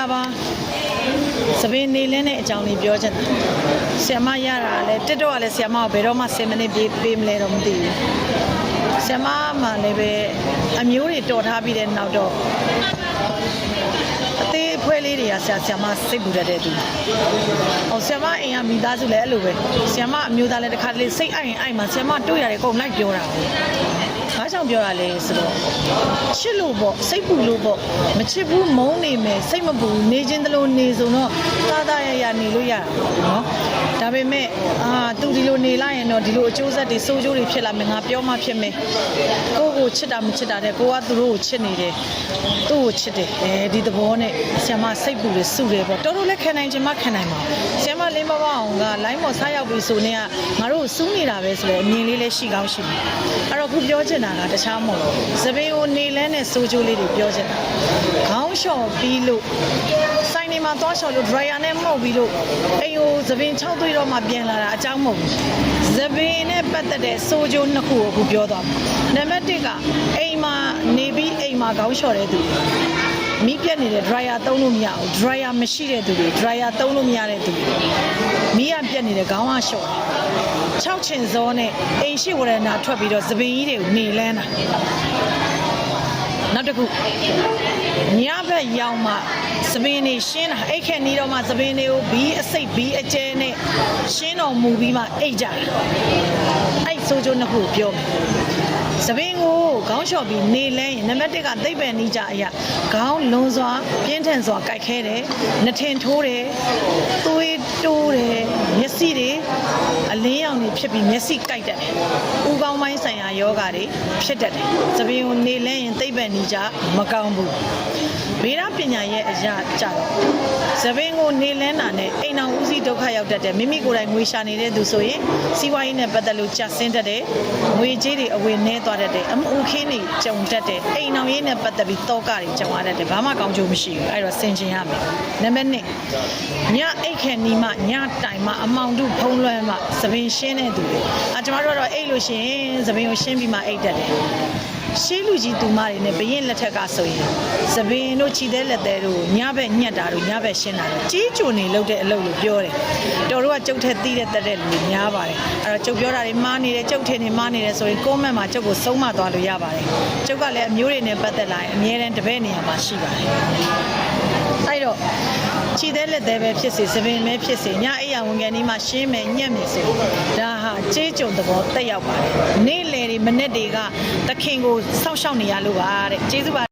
လာပါစပင်းနေလင်းတဲ့အကြောင်းလေးပြောချင်တယ်ဆရာမရတာလဲတက်တော့ကလည်းဆရာမကိုဘယ်တော့မှ10မိနစ်ပေးမလဲတော့မသိဘူးဆရာမမှလည်းပဲအမျိုးတွေတော်ထားပြီးတဲ့နောက်တော့အသေးဖွဲလေးတွေကဆရာမစိတ်ပူတတ်တဲ့သူဟောဆရာမအိမ်ကမိသားစုလည်းအဲ့လိုပဲဆရာမအမျိုးသားလည်းတစ်ခါတလေစိတ်အိုက်ရင်အိုက်မှာဆရာမတွေ့ရတယ်အကုန်လိုက်ပြောတာဘာကြောင့်ပြောတာလဲဆိုတော့ချစ်လို့ပေါ့စိတ်ပူလို့ပေါ့မချစ်ဘူးမုန်းနေမယ်စိတ်မပူနေချင်းတလို့နေဆိုတော့သားရနေလို့ရနော်ဒါပေမဲ့သူဒီလိုနေလိုက်ရင်တော့ဒီလိုအကျိုးဆက်တွေစိုးကျိုးတွေဖြစ်လာမယ်ငါပြောမှဖြစ်မယ်ကိုချစ်တာမချစ်တာတဲ့ကိုကသူတို့ကိုချစ်နေတယ်သူ့ကိုချစ်တယ်ဒီသဘောနဲ့ဆရာမစိတ်ပူတယ်စုတယ်ပေါ့တော်တော်လည်းခံနိုင်ချင်မှခံနိုင်ပါဆရာမလင်းမပေါအောင်ကလိုင်းမော်စားရောက်ပြီဆိုနေကငါတို့စူးနေတာပဲဆိုတော့အမြင်လေးလည်းရှိကောင်းရှိတယ်အဲ့တော့ခုပြောချင်တာကတခြားမဟုတ်ဘူးစပင်းကိုနေလန်းနဲ့စိုးကျိုးလေးတွေပြောချင်တာခေါင်းလျှော်ပြီးလို့ဆိုင်နေမှာသွားလျှော်လို့ dryer နဲ့မှုတ်ပြီးလို့အိမ်ကိုစပင်း6သွေးတော့မှပြန်လာတာအကြောင်းမဟုတ်ဘူးစပင်းနဲ့ပတ်သက်တဲ့စိုးကျိုးနှစ်ခုကိုအခုပြောသွားမယ်နံပါတ်1ကအိမ်မှာနေပြီးအိမ်မှာခေါင်းလျှော်တဲ့သူမီးပြတ်နေတဲ့ dryer သုံးလို့မရဘူး dryer မရှိတဲ့သူတွေ dryer သုံးလို့မရတဲ့သူတွေမီးရပြတ်နေတဲ့ခေါင်းကလျှော်6ချင်စောနဲ့အိမ်ရှိဝရဏထွက်ပြီးတော့စပင်းကြီးတွေကိုနေလန်းတာနောက်တစ်ခုညဘက်ရောက်မှစပင်းနေရှင်းတာအိတ်ခက်နီးတော့မှစပင်းတွေကိုဘီးအစိတ်ဘီးအကျဲနဲ့ရှင်းတော်မူပြီးမှအိတ်ကြတာအဲ့ဆိုကြနှစ်ခုပြောမယ်စပင်းကိုခေါင်းလျှော်ပြီးနေလဲရင်နံပါတ်1ကသိပ်ပယ်နီးကြအရာခေါင်းလွန်စွာပြင်းထန်စွာကြိုက်ခဲတယ်နှထင်ထိုးတယ်သွေးတိုးတယ်မျက်စိတွေအလင်းရောင်တွေဖြစ်ပြီးမျက်စိကြိုက်တတ်တယ်ဥကောင်းပိုင်းဆိုင်ရာယောဂတွေဖြစ်တတ်တယ်စပင်းကိုနေလဲရင်သိပ်ပယ်နီးကြမကောင်းဘူးဗေဒပညာရဲ့အရာကြတော့စပင်းကိုနေလန်းတာနဲ့အိမ်အောင်ဦးစီးဒုက္ခရောက်တတ်တယ်မိမိကိုယ်တိုင်ငွေရှာနေတဲ့သူဆိုရင်စီးပွားရေးနဲ့ပတ်သက်လို့ကြာဆင်းတတ်တယ်ငွေကြေးတွေအဝယ်နှဲသွားတတ်တယ်အမှုအခင်းတွေကြုံတတ်တယ်အိမ်အောင်ရေးနဲ့ပတ်သက်ပြီးတောကတွေကြုံရတတ်တယ်ဘာမှကောင်းကျိုးမရှိဘူးအဲ့တော့ဆင်ခြင်ရမယ်နံပါတ်2ညအိတ်ခဲနီးမှညတိုင်မှအမောင်တို့ဖုံးလွှမ်းမှစပင်းရှင်းတဲ့သူတွေကျမတို့တော့အိတ်လို့ရှိရင်စပင်းကိုရှင်းပြီးမှအိတ်တတ်တယ်ရှေးလူကြီးသူမတွေနဲ့ဘရင်လက်ထက်ကဆိုရင်စပင်းတို့ခြိသေးလက်သေးတို့ညဘက်ညက်တာတို့ညဘက်ရှင်းတာတို့ကြီးကျုံနေလုပ်တဲ့အလုပ်လို့ပြောတယ်တော်တို့ကကျုပ်ထက်သီးတဲ့တက်တဲ့လူတွေများပါတယ်အဲ့တော့ကျုပ်ပြောတာတွေမှားနေတယ်ကျုပ်ထင်နေမှားနေတယ်ဆိုရင်ကွန်မန့်မှာကျုပ်ကိုစုံမသွားလို့ရပါတယ်ကျုပ်ကလည်းအမျိုးတွေနဲ့ပတ်သက်လာရင်အမြဲတမ်းတပည့်နေရာမှာရှိပါတယ်အဲ့တော့ခြိသေးလက်သေးပဲဖြစ်စေစပင်းပဲဖြစ်စေညအိယာဝန်ခံဒီမှာရှင်းမယ်ညက်မယ်ဆိုဒါဟာကြေးကြုံသဘောတက်ရောက်ပါတယ်နေ့လယ်တွေမနေ့တွေကသခင်ကိုစောင့်ရှောက်နေရလို့ပါတဲ့ကျေးဇူးပါ